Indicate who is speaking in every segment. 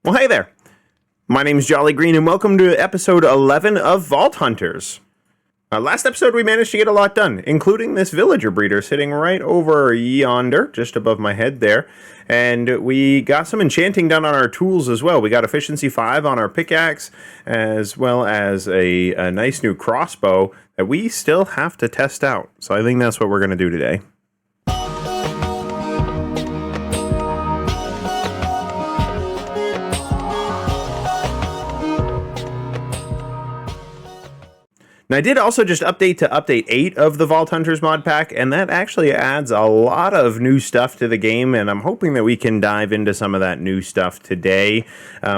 Speaker 1: Well, hey there. My name's Jolly Green, and welcome to episode 11 of Vault Hunters. Last episode, we managed to get a lot done, including this villager breeder sitting right over yonder, just above my head there. And we got some enchanting done on our tools as well. We got efficiency 5 on our pickaxe, as well as a nice new crossbow that we still have to test out. So I think that's what we're going to do today. And I did also just update to update 8 of the Vault Hunters mod pack, and that actually adds a lot of new stuff to the game, and I'm hoping that we can dive into some of that new stuff today.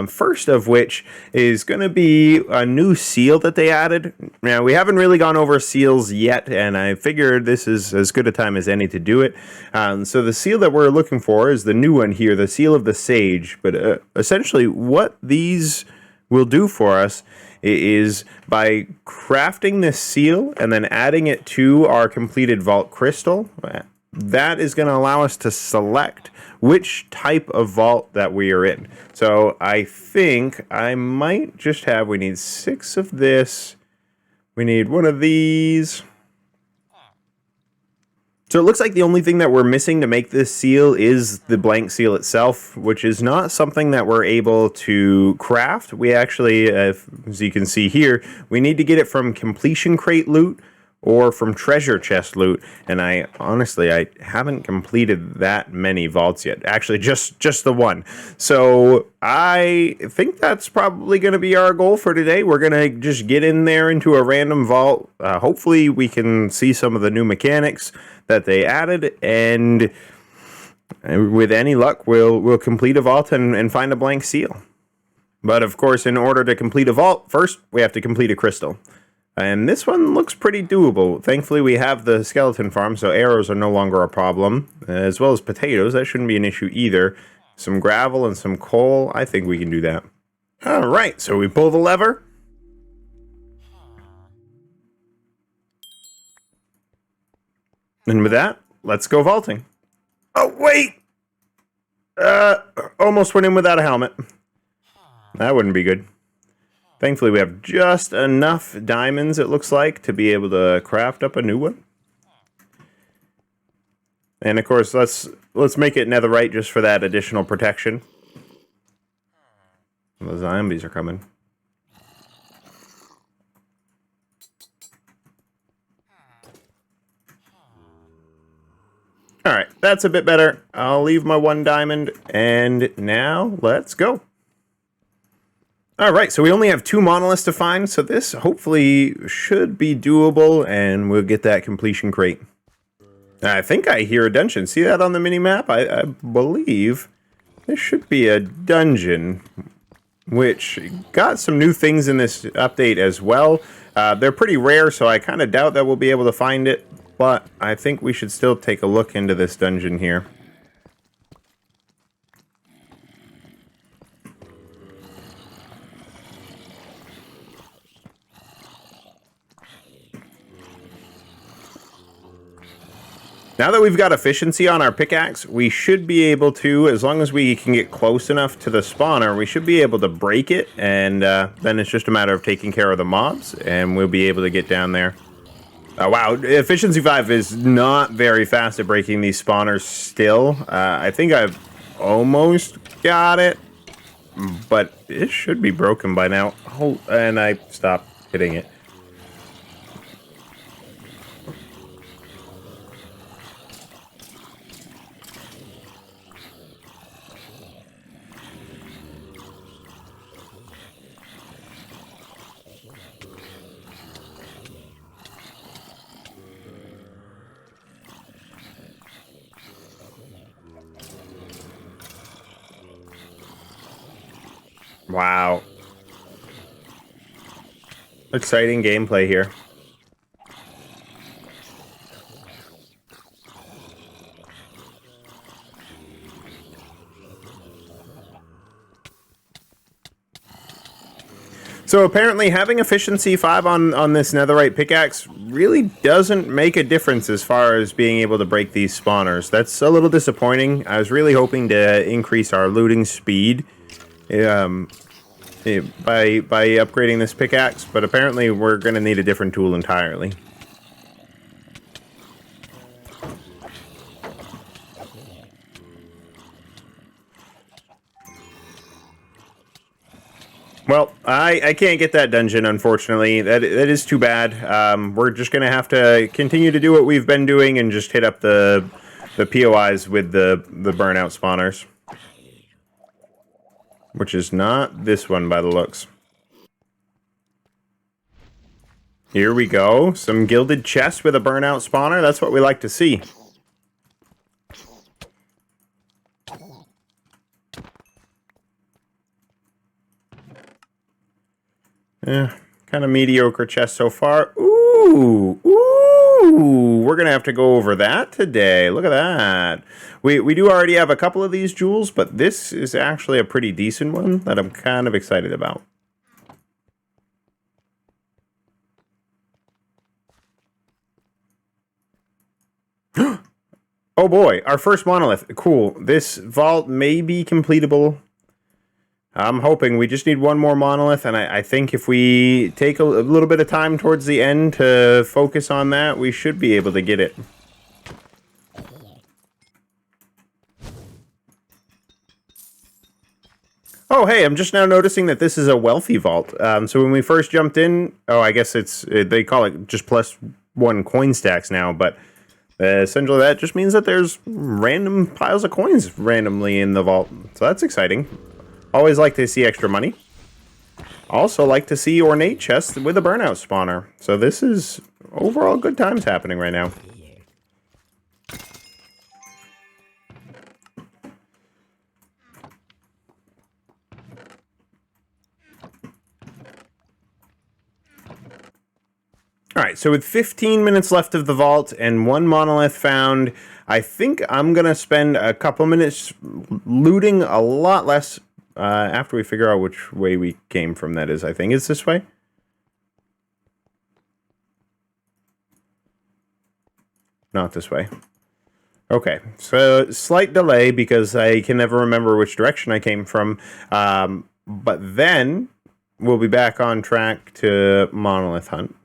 Speaker 1: First of which is going to be a new seal that they added. Now, we haven't really gone over seals yet, and I figured this is as good a time as any to do it. So the seal that we're looking for is the new one here, the Seal of the Sage, but essentially what these will do for us is by crafting this seal and then adding it to our completed vault crystal, that is going to allow us to select which type of vault that we are in. So I think I might just have, we need 6 of this, we need 1 of these. So it looks like the only thing that we're missing to make this seal is the blank seal itself, which is not something that we're able to craft. We actually, as you can see here, we need to get it from completion crate loot or from treasure chest loot. And I haven't completed that many vaults yet. Actually, just the one. So I think that's probably going to be our goal for today. We're going to just get in there into a random vault. Hopefully we can see some of the new mechanics that they added, and with any luck, we'll complete a vault and find a blank seal. But of course, in order to complete a vault, first we have to complete a crystal. And this one looks pretty doable. Thankfully, we have the skeleton farm, so arrows are no longer a problem, as well as potatoes. That shouldn't be an issue either. Some gravel and some coal, I think we can do that. All right, so we pull the lever. And with that, let's go vaulting. Oh, wait! Almost went in without a helmet. That wouldn't be good. Thankfully, we have just enough diamonds, it looks like, to be able to craft up a new one. And of course, let's make it netherite just for that additional protection. The zombies are coming. Alright, that's a bit better. I'll leave my 1 diamond, and now let's go. Alright, so we only have 2 monoliths to find, so this hopefully should be doable, and we'll get that completion crate. I think I hear a dungeon. See that on the mini-map? I believe this should be a dungeon, which got some new things in this update as well. They're pretty rare, so I kind of doubt that we'll be able to find it. But I think we should still take a look into this dungeon here. Now that we've got efficiency on our pickaxe, we should be able to, as long as we can get close enough to the spawner, we should be able to break it. And then it's just a matter of taking care of the mobs, and we'll be able to get down there. Oh, wow, efficiency 5 is not very fast at breaking these spawners still. I think I've almost got it, but it should be broken by now. Oh, and I stopped hitting it. Wow. Exciting gameplay here. So apparently having efficiency 5 on this netherite pickaxe really doesn't make a difference as far as being able to break these spawners. That's a little disappointing. I was really hoping to increase our looting speed um, by upgrading this pickaxe, but apparently we're going to need a different tool entirely. Well, I can't get that dungeon, unfortunately. That is too bad. We're just going to have to continue to do what we've been doing and just hit up the POIs with the burnout spawners. Which is not this one by the looks. Here we go. Some gilded chests with a burnout spawner. That's what we like to see. Yeah, kind of mediocre chest so far. Ooh, ooh, we're going to have to go over that today. Look at that. We do already have a couple of these jewels, but this is actually a pretty decent one that I'm kind of excited about. Oh boy, our first monolith. Cool. This vault may be completable. I'm hoping. We just need one more monolith, and I think if we take a little bit of time towards the end to focus on that, we should be able to get it. Oh, hey, I'm just now noticing that this is a wealthy vault. So when we first jumped in, oh, I guess they call it just +1 coin stacks now, but essentially that just means that there's random piles of coins randomly in the vault. So that's exciting. Always like to see extra money. Also like to see ornate chests with a burnout spawner. So this is overall good times happening right now. Alright, so with 15 minutes left of the vault and one monolith found, I think I'm going to spend a couple minutes looting a lot less after we figure out which way we came from, that is. I think it's this way. Not this way. Okay, so slight delay because I can never remember which direction I came from. But then we'll be back on track to monolith hunt.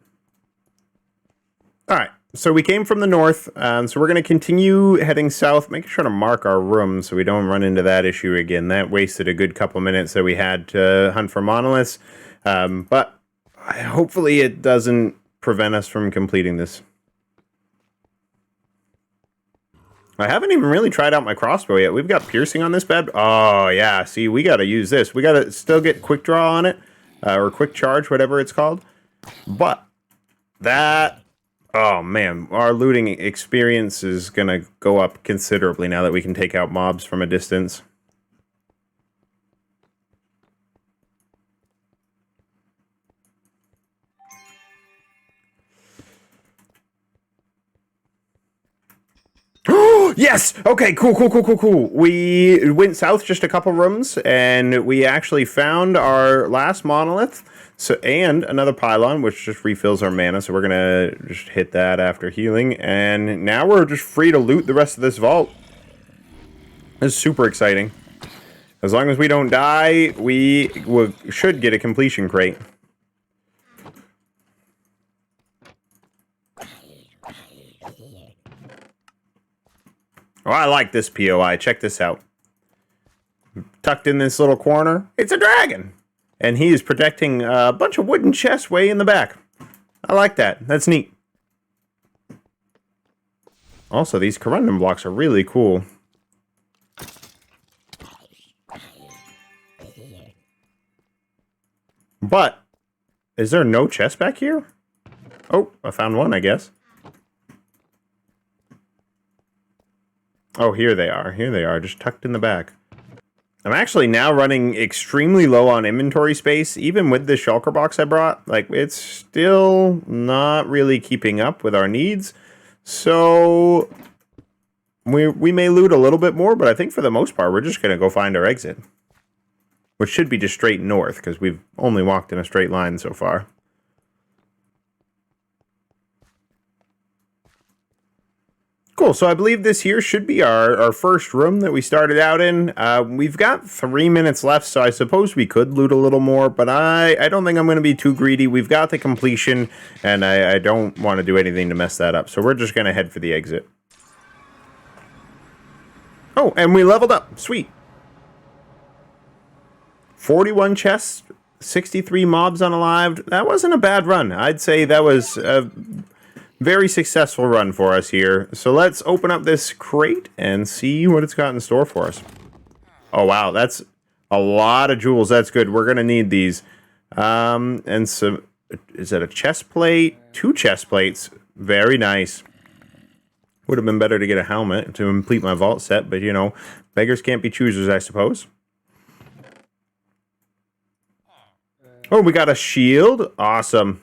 Speaker 1: All right, so we came from the north, so we're going to continue heading south, making sure to mark our room so we don't run into that issue again. That wasted a good couple minutes that we had to hunt for monoliths, but hopefully it doesn't prevent us from completing this. I haven't even really tried out my crossbow yet. We've got piercing on this bed. Oh, yeah, see, we got to use this. We got to still get quick draw on it, or quick charge, whatever it's called, but that... Oh man, our looting experience is going to go up considerably now that we can take out mobs from a distance. Yes! Okay, cool. We went south just a couple rooms, and we actually found our last monolith. So, and another pylon, which just refills our mana, so we're gonna just hit that after healing. And now we're just free to loot the rest of this vault. This is super exciting. As long as we don't die, we should get a completion crate. Oh, I like this POI. Check this out. Tucked in this little corner, it's a dragon. And he is protecting a bunch of wooden chests way in the back. I like that. That's neat. Also, these corundum blocks are really cool. But, is there no chest back here? Oh, I found one, I guess. Oh, here they are. Here they are, just tucked in the back. I'm actually now running extremely low on inventory space, even with the shulker box I brought. Like, it's still not really keeping up with our needs. So, we may loot a little bit more, but I think for the most part, we're just going to go find our exit. Which should be just straight north, because we've only walked in a straight line so far. Cool. So I believe this here should be our first room that we started out in. We've got 3 minutes left, so I suppose we could loot a little more, but I don't think I'm going to be too greedy. We've got the completion, and I don't want to do anything to mess that up. So we're just going to head for the exit. Oh, and we leveled up. Sweet. 41 chests, 63 mobs unalived. That wasn't a bad run. I'd say that was a very successful run for us here. So let's open up this crate and see what it's got in store for us. Oh, wow. That's a lot of jewels. That's good. We're going to need these. And so, is that a chest plate? 2 chest plates. Very nice. Would have been better to get a helmet to complete my vault set, but, you know, beggars can't be choosers, I suppose. Oh, we got a shield. Awesome.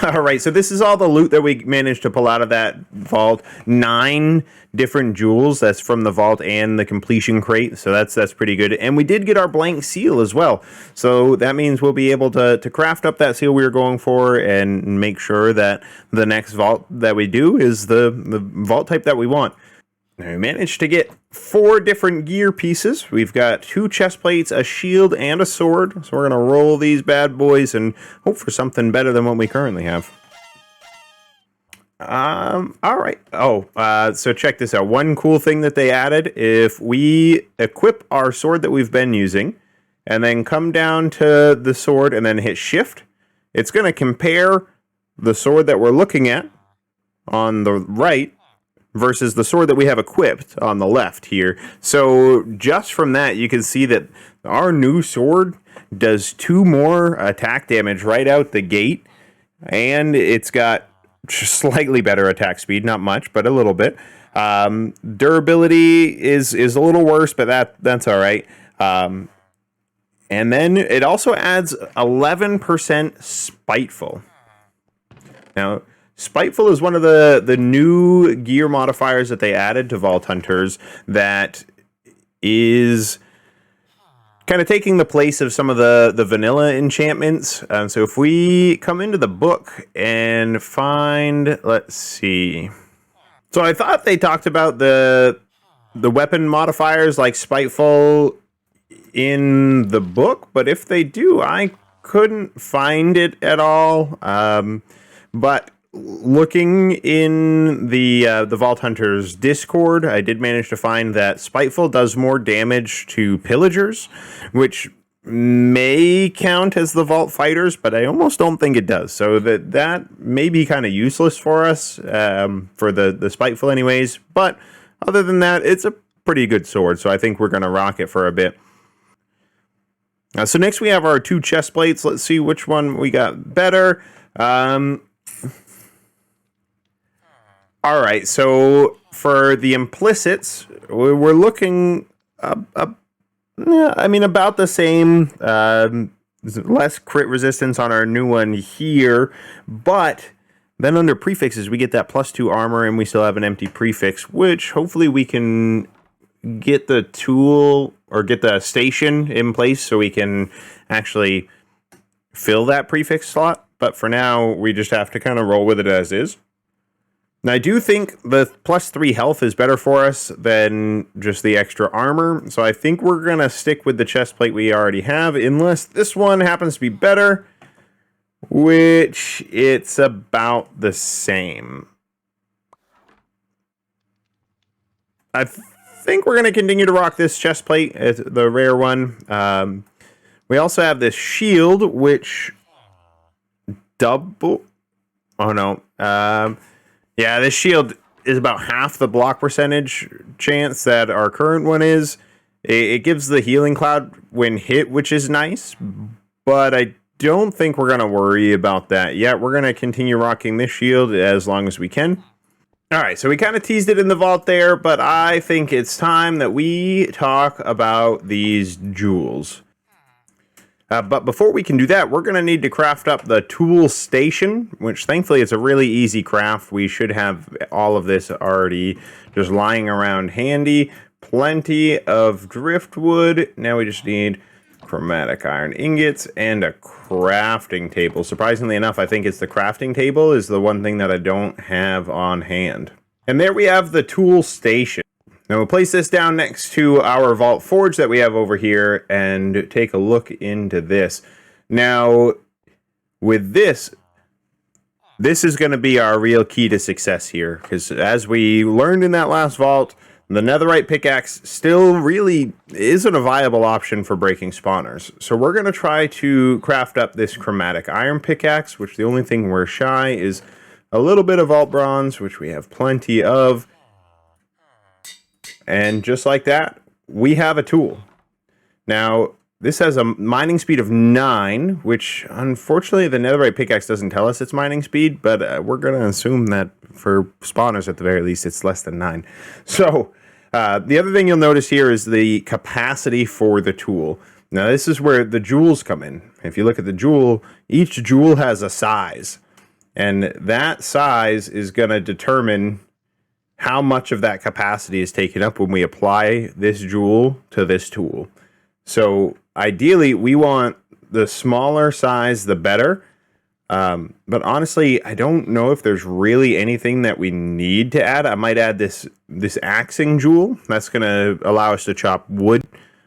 Speaker 1: All right, so this is all the loot that we managed to pull out of that vault. 9 different jewels. That's from the vault and the completion crate, so that's pretty good. And we did get our blank seal as well. So that means we'll be able to craft up that seal we were going for and make sure that the next vault that we do is the vault type that we want. Now we managed to get 4 different gear pieces. We've got 2 chest plates, a shield, and a sword. So we're going to roll these bad boys and hope for something better than what we currently have. All right. So check this out. One cool thing that they added, if we equip our sword that we've been using and then come down to the sword and then hit shift, it's going to compare the sword that we're looking at on the right versus the sword that we have equipped on the left here. So just from that, you can see that our new sword does 2 more attack damage right out the gate, and it's got slightly better attack speed, not much, but a little bit. Durability is a little worse, but that's all right. And then it also adds 11% spiteful. Now, spiteful is one of the new gear modifiers that they added to Vault Hunters that is kind of taking the place of some of the vanilla enchantments. So if we come into the book and find, let's see. So I thought they talked about the weapon modifiers like spiteful in the book, but if they do, I couldn't find it at all. But looking in the Vault Hunters Discord, I did manage to find that Spiteful does more damage to pillagers, which may count as the Vault Fighters, but I almost don't think it does. So that may be kind of useless for us, for the Spiteful anyways. But other than that, it's a pretty good sword, so I think we're going to rock it for a bit. So next we have our 2 chest plates. Let's see which one we got better. All right, so for the implicits, we're looking, about the same. Less crit resistance on our new one here, but then under prefixes, we get that +2 armor, and we still have an empty prefix, which hopefully we can get the tool or get the station in place so we can actually fill that prefix slot. But for now, we just have to kind of roll with it as is. And I do think the +3 health is better for us than just the extra armor. So I think we're going to stick with the chest plate we already have, unless this one happens to be better, which it's about the same. I think we're going to continue to rock this chest plate, the rare one. We also have this shield, which double... Oh, no. Yeah, this shield is about half the block percentage chance that our current one is. It gives the healing cloud when hit, which is nice, but I don't think we're going to worry about that yet. We're going to continue rocking this shield as long as we can. All right, so we kind of teased it in the vault there, but I think it's time that we talk about these jewels. But before we can do that, we're going to need to craft up the tool station, which thankfully it's a really easy craft. We should have all of this already just lying around handy. Plenty of driftwood. Now we just need chromatic iron ingots and a crafting table. Surprisingly enough, I think it's the crafting table is the one thing that I don't have on hand. And there we have the tool station. Now we'll place this down next to our vault forge that we have over here and take a look into this. Now, with this is going to be our real key to success here, because as we learned in that last vault, the netherite pickaxe still really isn't a viable option for breaking spawners. So we're going to try to craft up this chromatic iron pickaxe, which the only thing we're shy is a little bit of vault bronze, which we have plenty of. And just like that, we have a tool. Now, this has a mining speed of 9, which unfortunately the netherite pickaxe doesn't tell us its mining speed, but we're going to assume that for spawners at the very least it's less than 9. So, the other thing you'll notice here is the capacity for the tool. Now, this is where the jewels come in. If you look at the jewel, each jewel has a size, and that size is going to determine how much of that capacity is taken up when we apply this jewel to this tool. So ideally, we want the smaller size, the better. But honestly, I don't know if there's really anything that we need to add. I might add this axing jewel. That's going to allow us to chop wood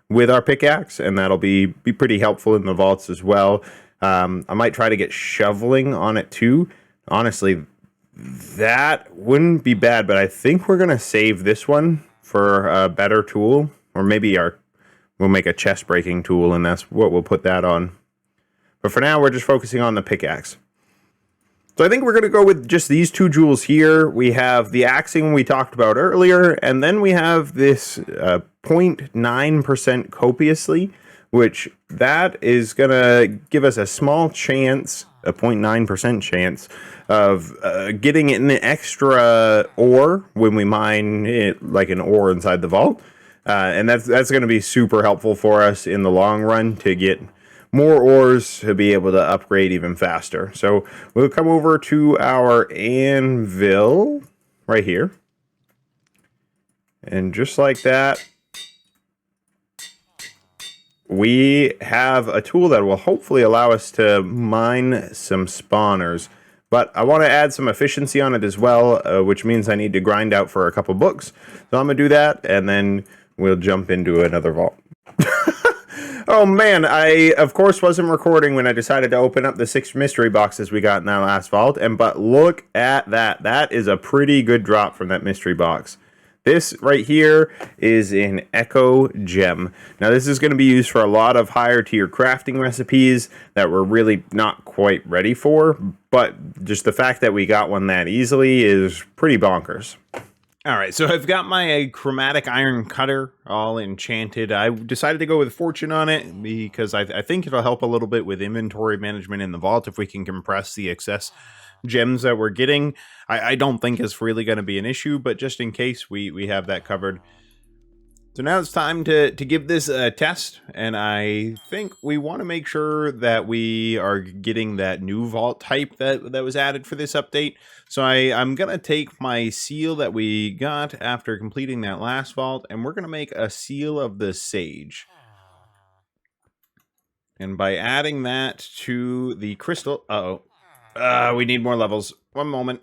Speaker 1: with our pickaxe, and that'll be pretty helpful in the vaults as well. I might try to get shoveling on it too. Honestly, that wouldn't be bad, but I think we're going to save this one for a better tool, or maybe we'll make a chest breaking tool, and that's what we'll put that on. But for now, we're just focusing on the pickaxe. So I think we're going to go with just these 2 jewels here. We have the axing we talked about earlier, and then we have this 0.9% copiously, which that is going to give us a small chance, a 0.9% chance of getting an extra ore when we mine it, like an ore inside the vault. And that's going to be super helpful for us in the long run to get more ores to be able to upgrade even faster. So we'll come over to our anvil right here. And just like that, we have a tool that will hopefully allow us to mine some spawners. But I want to add some efficiency on it as well, which means I need to grind out for a couple books. So I'm going to do that, and then we'll jump into another vault. Oh man, I of course wasn't recording when I decided to open up the 6 mystery boxes we got in that last vault, but look at that. That is a pretty good drop from that mystery box. This right here is an Echo Gem. Now this is going to be used for a lot of higher tier crafting recipes that we're really not quite ready for, but just the fact that we got one that easily is pretty bonkers. Alright, so I've got my chromatic iron cutter all enchanted. I decided to go with fortune on it because I think it'll help a little bit with inventory management in the vault if we can compress the excess gems that we're getting. I don't think it's really going to be an issue, but just in case, we have that covered. So now it's time to give this a test, and I think we want to make sure that we are getting that new vault type that was added for this update. So I'm going to take my seal that we got after completing that last vault, and we're going to make a seal of the sage. And by adding that to the crystal... we need more levels. One moment.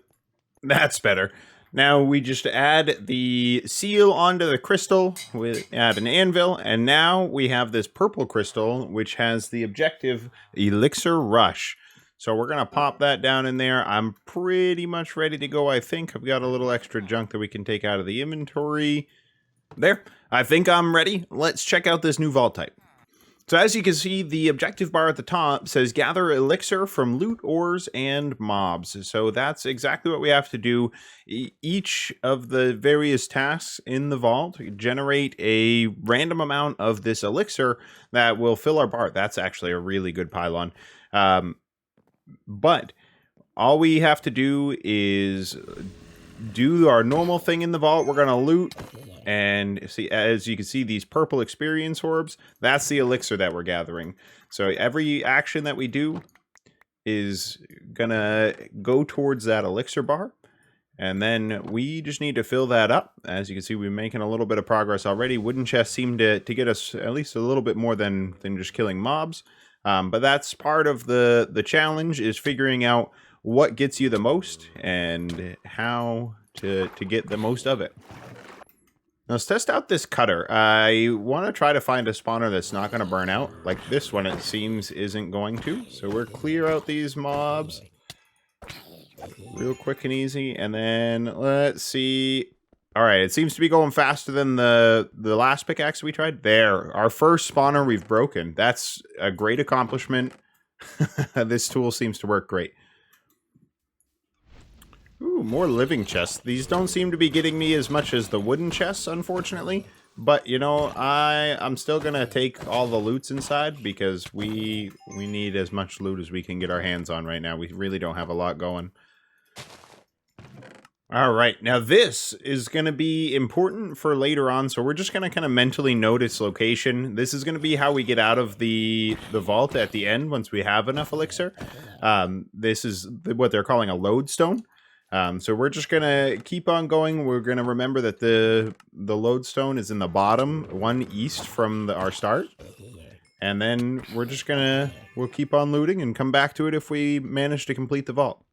Speaker 1: That's better. Now we just add the seal onto the crystal, we add an anvil, and now we have this purple crystal, which has the objective Elixir Rush. So we're going to pop that down in there. I'm pretty much ready to go, I think. I've got a little extra junk that we can take out of the inventory. There. I think I'm ready. Let's check out this new vault type. So as you can see, the objective bar at the top says gather elixir from loot, ores, and mobs. So that's exactly what we have to do. Each of the various tasks in the vault generate a random amount of this elixir that will fill our bar. That's actually a really good pylon. But all we have to do is do our normal thing in the vault. We're going to loot. And see, as you can see, these purple experience orbs, that's the elixir that we're gathering. So every action that we do is gonna go towards that elixir bar. And then we just need to fill that up. As you can see, we're making a little bit of progress already. Wooden chests seem to get us at least a little bit more than just killing mobs. But that's part of the challenge, is figuring out what gets you the most and how to get the most of it. Now let's test out this cutter. I want to try to find a spawner that's not going to burn out. Like this one, it seems, isn't going to. So we're clear out these mobs real quick and easy. And then let's see. All right, it seems to be going faster than the last pickaxe we tried. There, our first spawner we've broken. That's a great accomplishment. This tool seems to work great. Ooh, more living chests. These don't seem to be getting me as much as the wooden chests, unfortunately. But, you know, I'm still going to take all the loots inside because we need as much loot as we can get our hands on right now. We really don't have a lot going. All right, now this is going to be important for later on, so we're just going to kind of mentally note its location. This is going to be how we get out of the vault at the end once we have enough elixir. This is what they're calling a lodestone. So we're just going to keep on going. We're going to remember that the lodestone is in the bottom, one east from our start. And then we're just going to, we'll keep on looting and come back to it if we manage to complete the vault.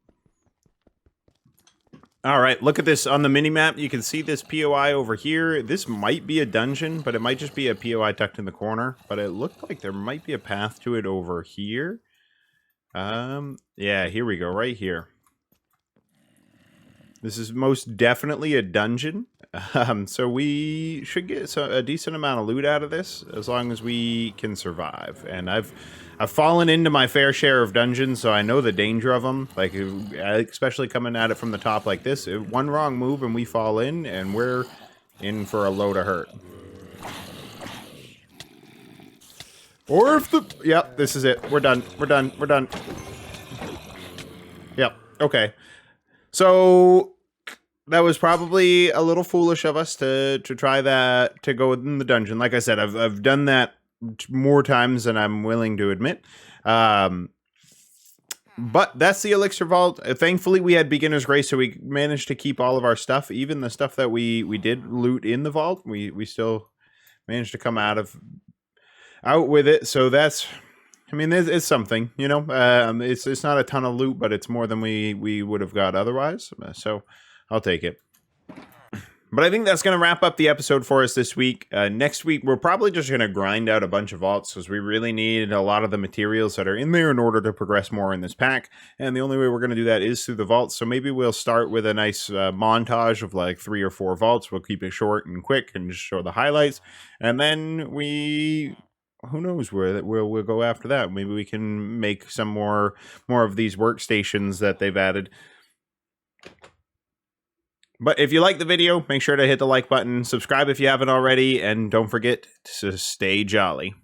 Speaker 1: All right, look at this on the mini-map. You can see this POI over here. This might be a dungeon, but it might just be a POI tucked in the corner. But it looked like there might be a path to it over here. Yeah, here we go, right here. This is most definitely a dungeon. So we should get a decent amount of loot out of this as long as we can survive. And I've fallen into my fair share of dungeons, so I know the danger of them. Like, especially coming at it from the top like this. One wrong move and we fall in, and we're in for a load of hurt. Or if the... Yep, this is it. We're done. We're done. We're done. Yep. Okay. So... that was probably a little foolish of us to try that, to go in the dungeon. Like I said, I've done that more times than I'm willing to admit. But that's the elixir vault. Thankfully, we had beginner's grace, so we managed to keep all of our stuff. Even the stuff that we did loot in the vault, we still managed to come out with it. So that's... I mean, it's something, you know. It's not a ton of loot, but it's more than we would have got otherwise. So... I'll take it. But I think that's going to wrap up the episode for us this week. Next week, we're probably just going to grind out a bunch of vaults because we really need a lot of the materials that are in there in order to progress more in this pack. And the only way we're going to do that is through the vaults. So maybe we'll start with a nice montage of like 3 or 4 vaults. We'll keep it short and quick and just show the highlights. And then who knows where we'll go after that. Maybe we can make some more of these workstations that they've added. But if you like the video, make sure to hit the like button, subscribe if you haven't already, and don't forget to stay jolly.